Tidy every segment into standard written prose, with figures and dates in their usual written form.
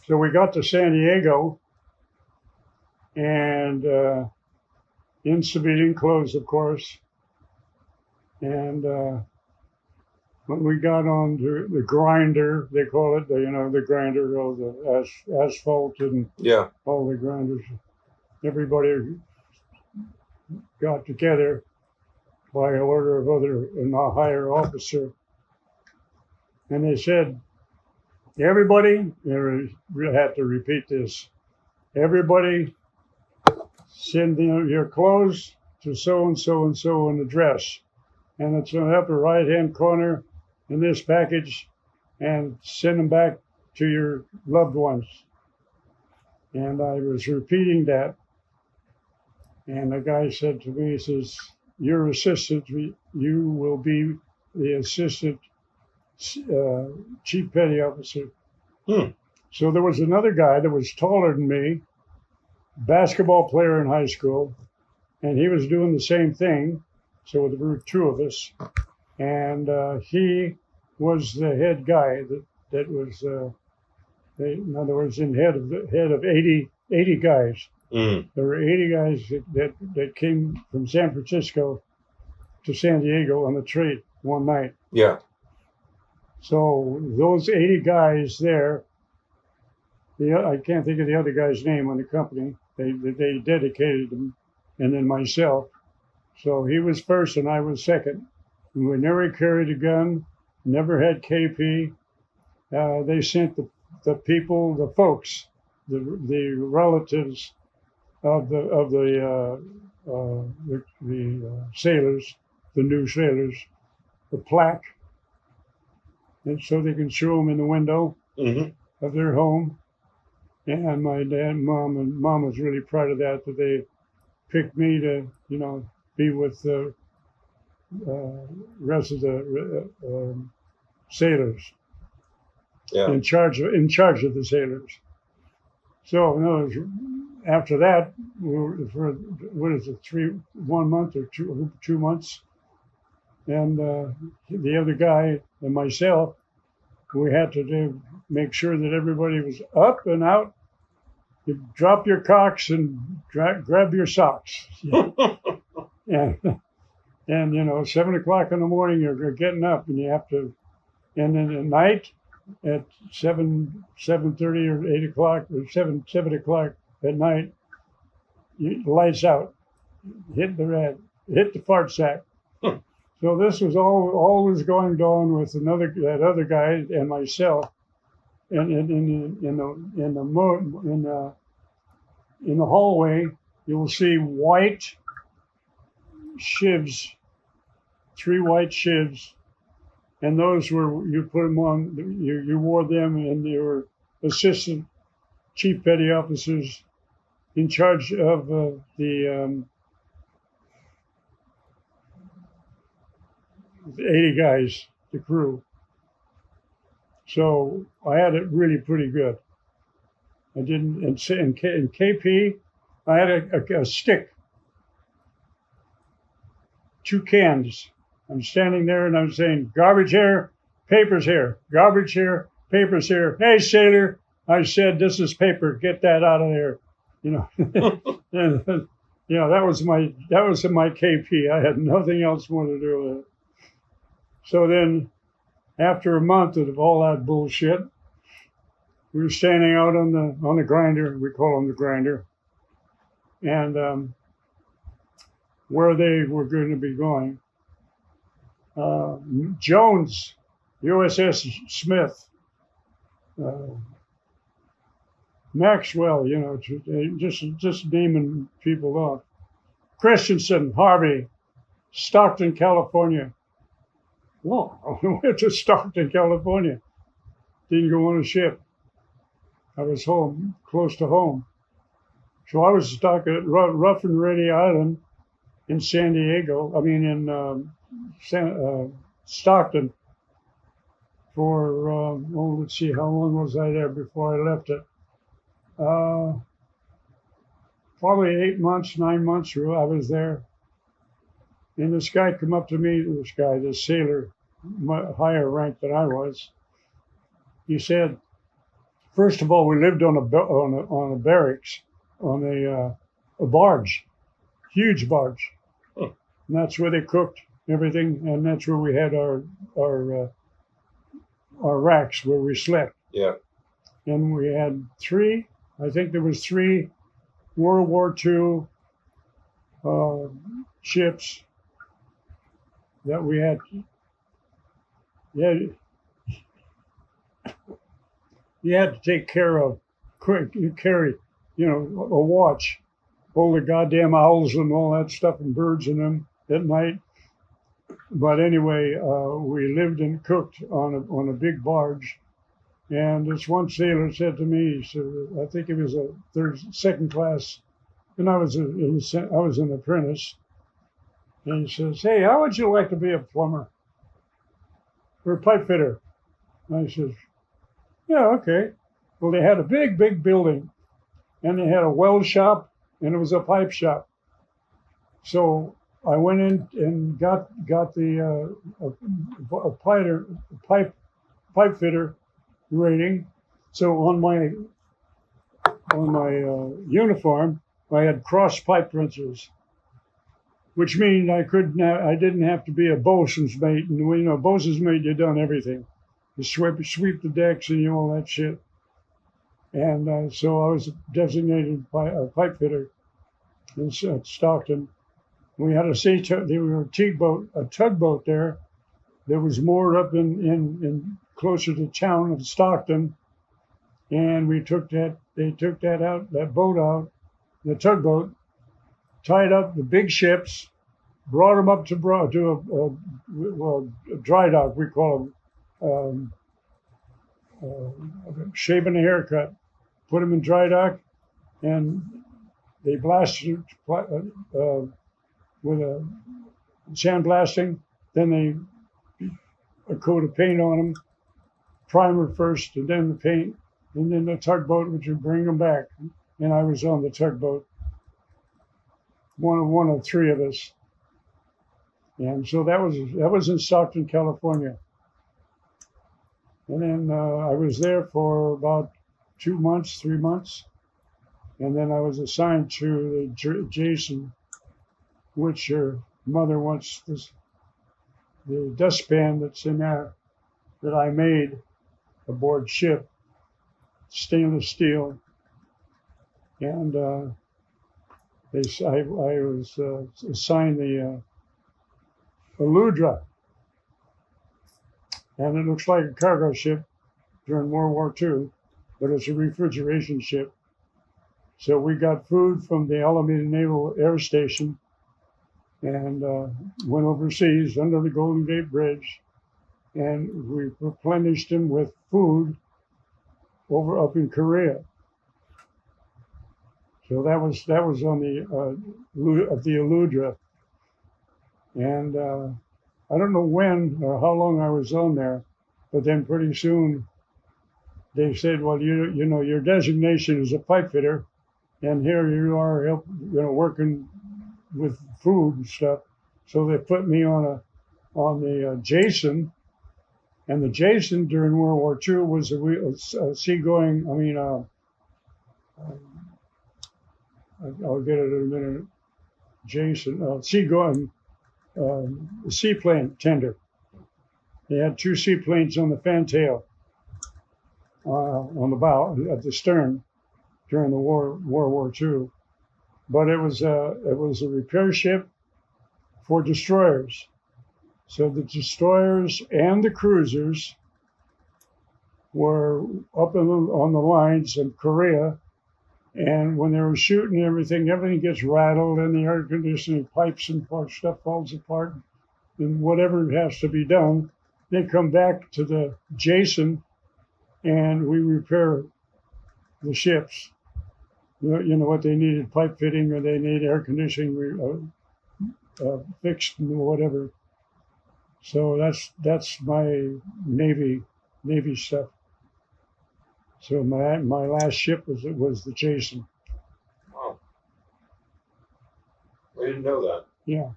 So we got to San Diego, and in civilian clothes, of course. And when we got on the grinder, they call it, the grinder, all the asphalt and all the grinders, everybody got together by order of a higher officer. And they said, everybody, we had to repeat this, everybody send your clothes to so-and-so and so an address. And it's in the upper right-hand corner in this package, and send them back to your loved ones. And I was repeating that. And the guy said to me, he says, your assistant, you will be the assistant chief petty officer. So there was another guy that was taller than me, basketball player in high school, and he was doing the same thing. So there were two of us, and he was the head guy that was, in other words, head of 80 guys. There were 80 guys that came from San Francisco to San Diego on the train one night. Yeah. So those 80 guys there, I can't think of the other guy's name on the company. They dedicated him, and then myself. So he was first and I was second. And we never carried a gun, never had KP. They sent the people, the folks, the relatives of the sailors, the new sailors, the plaque, and so they can show them in the window of their home. And my dad, mom was really proud of that they picked me to, be with the rest of the sailors. Yeah. In charge of the sailors. So after that, for what is it, 1 month or 2 months, and the other guy and myself, we had to make sure that everybody was up and out. You drop your cocks and grab your socks. and 7 o'clock in the morning, you're getting up, and you have to. And then at night, at 7:30 or 8 o'clock or 7 o'clock at night, lights out, hit the fart sack. So this was always going on with that other guy and myself, and in the hallway you will see white shivs, 3 white shivs. And those were, you put them on, you wore them, and they were assistant chief petty officers in charge of the 80 guys, the crew. So I had it really pretty good. I didn't, in KP, I had a stick, 2 cans. I'm standing there and I'm saying, garbage here, papers here, garbage here, papers here. Hey, sailor, I said, this is paper. Get that out of there. And, that was my KP. I had nothing else more to do with it. So then, after a month of all that bullshit, we were standing out on the grinder. We call them the grinder, and where they were going to be going. Jones, USS Smith, Maxwell, just naming people off. Christensen, Harvey, Stockton, California. Whoa, I went to Stockton, California. Didn't go on a ship. I was home, close to home. So I was stuck at Rough and Ready Island in San Diego. I mean, in Stockton for, let's see, how long was I there before I left it? Probably 8 months, 9 months I was there. And this guy come up to me, this sailor, higher rank than I was. He said, First of all, we lived on a barracks, on a barge, huge barge, Hmm. and that's where they cooked everything, and that's where we had our racks where we slept. Yeah. And we had three. I think there was three World War II ships that we had. Yeah, you had to take care of quick. You carry, a watch, all the goddamn owls and all that stuff and birds in them at night. But anyway, we lived and cooked on a big barge. And this one sailor said to me, he said, I think it was second class, and I was an apprentice. And he says, "Hey, how would you like to be a plumber or a pipe fitter?" And I says, "Yeah, okay." Well, they had a big, big building, and they had a weld shop, and it was a pipe shop. So I went in and got the pipe fitter rating. So on my uniform, I had cross pipe wrenches, which means I didn't have to be a bosun's mate. And bosun's mate, you done everything. You sweep the decks and all that shit. And so I was designated by a pipe fitter in Stockton. We had a tugboat there that was moored up in closer to town of Stockton, and they took that boat out, the tugboat, tied up the big ships, brought them up to a dry dock, we call them, shaving a haircut, put them in dry dock, and they blasted with a sandblasting, then a coat of paint on them, primer first, and then the paint, and then the tugboat, which would bring them back. And I was on the tugboat, one of three of us. And so that was in Stockton, California. And then I was there for about 2 months, 3 months, and then I was assigned to the Jason, which your mother wants the dustpan that's in there that I made aboard ship, stainless steel, and I was assigned the Aludra, and it looks like a cargo ship during World War II, but it's a refrigeration ship. So we got food from the Alameda Naval Air Station and went overseas under the Golden Gate Bridge, and we replenished them with food up in Korea. So that was on the Aludra, and I don't know when or how long I was on there, but then pretty soon they said, "Well, your designation is a pipe fitter, and here you are, working with food and stuff." So they put me on the Jason, and the Jason during World War II was a seagoing. I'll get it in a minute. Jason, seagoing seaplane tender. They had 2 seaplanes on the fantail, on the bow at the stern during the World War II. But it was a repair ship for destroyers. So the destroyers and the cruisers were up on the lines in Korea, and when they were shooting everything gets rattled, and the air conditioning pipes and stuff falls apart, and whatever has to be done, they come back to the Jason, and we repair the ships. You know what they needed, pipe fitting, or they need air conditioning fixed, and whatever. So that's my Navy stuff. So my last ship was the Jason. Wow. I didn't know that. Yeah,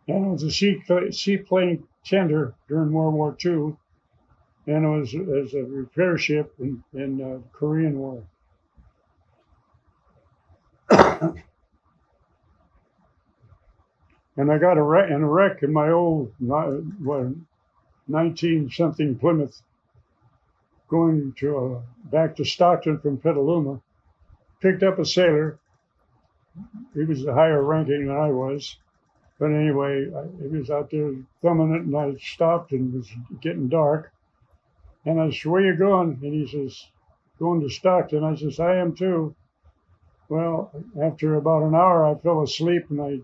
and it was a seaplane tender during World War II, and it was as a repair ship in the Korean War. And I got in a wreck in my old 19-something Plymouth, going back to Stockton from Petaluma. Picked up a sailor. He was a higher ranking than I was. But anyway, he was out there thumbing it, and I stopped, and it was getting dark. And I said, "Where you going?" And he says, "Going to Stockton." I says, "I am too." Well, after about an hour, I fell asleep, and I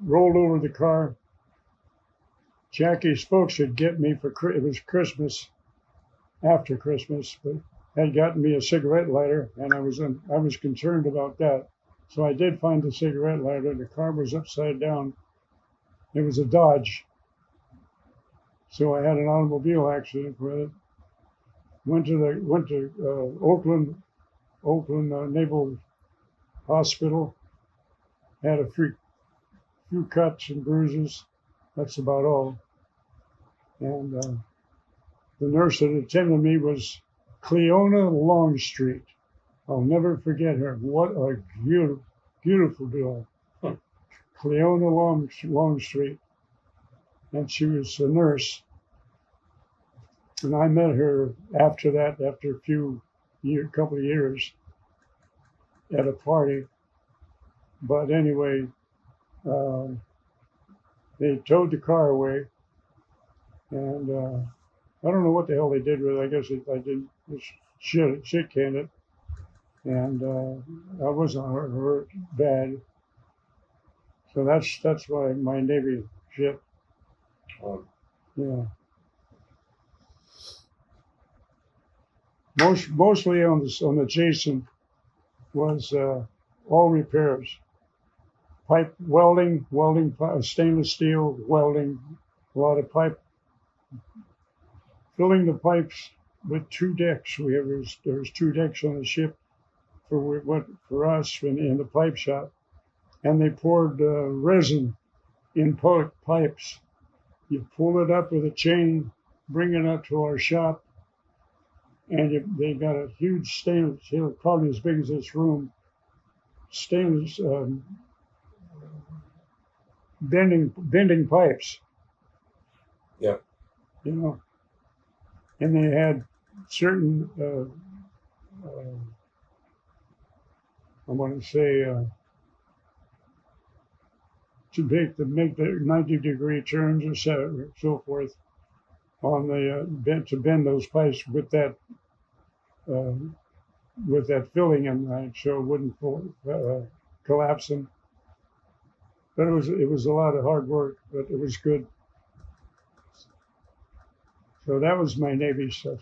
rolled over the car. Jackie's folks had get me it was Christmas, after Christmas, but had gotten me a cigarette lighter, and I was concerned about that. So I did find the cigarette lighter. The car was upside down. It was a Dodge. So I had an automobile accident with it. Went to Oakland Naval Hospital. Had a few cuts and bruises. That's about all. And the nurse that attended me was Cleona Longstreet. I'll never forget her. What a beautiful girl. Cleona Longstreet. And she was a nurse. And I met her after that, after a couple of years at a party. But anyway, they towed the car away. And I don't know what the hell they did with it. I guess I didn't shit canned it. And I wasn't hurt bad. So that's my Navy ship. Yeah. Mostly on the Jason was all repairs. Pipe welding, stainless steel welding, a lot of pipe. Filling the pipes with 2 decks. There was 2 decks on the ship for us in the pipe shop, and they poured resin in pipes. You pull it up with a chain, bring it up to our shop, and they got a huge stainless, probably as big as this room, stainless bending pipes. Yeah. You know, and they had certain I want to say to make the 90-degree turns or so forth on the to bend those pipes with that filling in there, so it wouldn't collapse them. But it was a lot of hard work, but it was good. So that was my Navy stuff.